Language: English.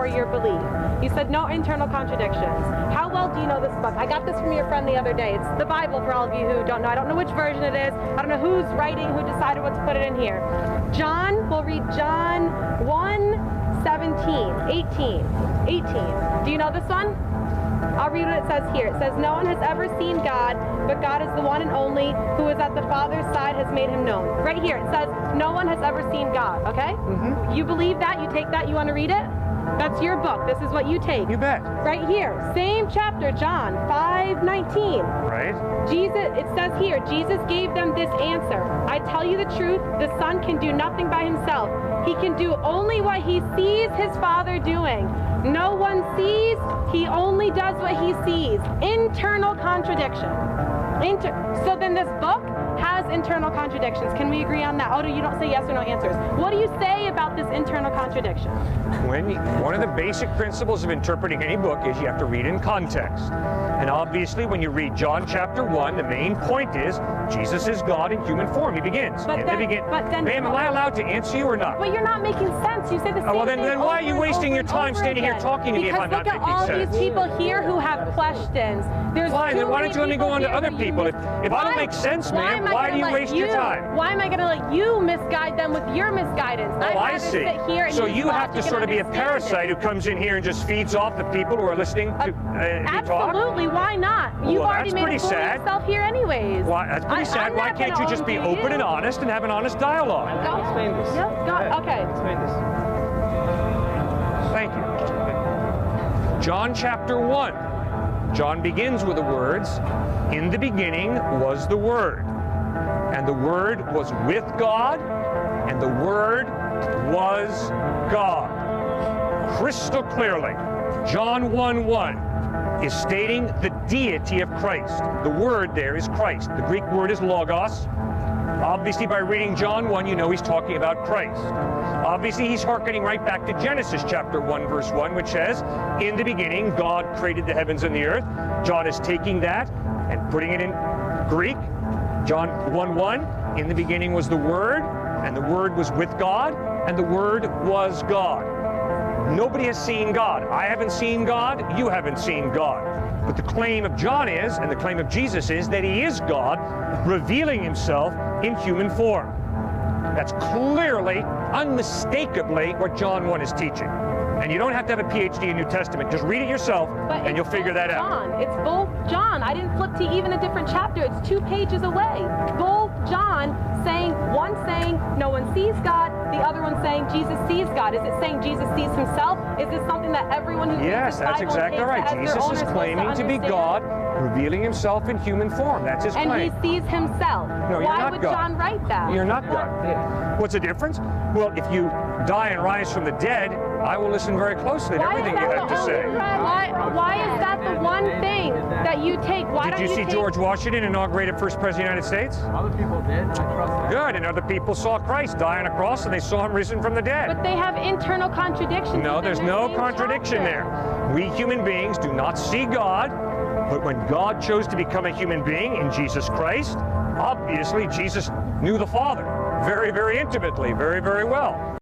restore your belief. You said no internal contradictions. How well do you know this book? I got this from your friend the other day. It's the Bible for all of you who don't know. I don't know which version it is. I don't know who's writing, who decided what to put it in here. John, we'll read John 1:17, 18. Do you know this one? I'll read what it says here. It says, no one has ever seen God, but God is the one and only who is at the Father's side has made him known. Right here, it says, no one has ever seen God, okay? Mm-hmm. You believe that? You take that? You want to read it? That's your book. This is what you take. You bet. Right here, same chapter, John 5:19. Right. Jesus, it says here, Jesus gave them this answer. I tell you the truth, the Son can do nothing by himself. He can do only what he sees his Father doing. No one sees, he only does what he sees. Internal contradiction. So then this book has internal contradictions. Can we agree on that? Oh, you don't say yes or no answers. What do you say about this internal contradiction? One of the basic principles of interpreting any book is you have to read in context. And obviously, when you read John chapter 1, the main point is Jesus is God in human form. He begins. Ma'am, am I allowed to answer you or not? But you're not making sense. You say the same well, thing then why are you wasting your time standing here talking to me if I'm not making sense? Because look at all these people here who have questions. There's fine, then why don't you let me go on to other people? If I don't make sense, ma'am, why do you waste your time? Why am I going to let you misguide them with your misguidance? Oh, I see. So you have to sort of be a parasite who comes in here and just feeds off the people who are listening to talk? Absolutely, why not? You've already made a fool of yourself here anyways. Why, that's pretty sad. Why can't you just be open and honest and have an honest dialogue? Explain this. Okay. Explain this. Thank you. John chapter 1. John begins with the words, in the beginning was the Word, and the Word was with God, and the Word was God. Crystal clearly, John 1:1 is stating the deity of Christ. The word there is Christ. The Greek word is logos. Obviously, by reading John 1, you know he's talking about Christ. Obviously, he's hearkening right back to Genesis chapter 1, verse 1, which says, in the beginning, God created the heavens and the earth. John is taking that and putting it in Greek. John 1:1, in the beginning was the Word, and the Word was with God, and the Word was God. Nobody has seen God. I haven't seen God. You haven't seen God. But the claim of John is, and the claim of Jesus is, that he is God, revealing himself in human form. That's clearly, unmistakably what John 1 is teaching. And you don't have to have a PhD in New Testament. Just read it yourself, and you'll figure that out. It's both John. I didn't flip to even a different chapter. It's 2 pages away. Both John saying, one saying no one sees God, the other one saying Jesus sees God. Is it saying Jesus sees himself? Is this something that everyone who Yes, that's exactly right. Jesus is claiming to be God, revealing himself in human form. That's his claim. And he sees himself. No, Why would John write that? You're not God. What's the difference? Well, if you die and rise from the dead, I will listen very closely to everything you have to say. Why is that the one thing that you take? Why Did you see George Washington inaugurated first president of the United States? Other people did. I trust that. Good, and other people saw Christ die on a cross and they saw him risen from the dead. But they have internal contradictions. No, there's no contradiction there. We human beings do not see God, but when God chose to become a human being in Jesus Christ, obviously Jesus knew the Father very, very intimately, very, very well.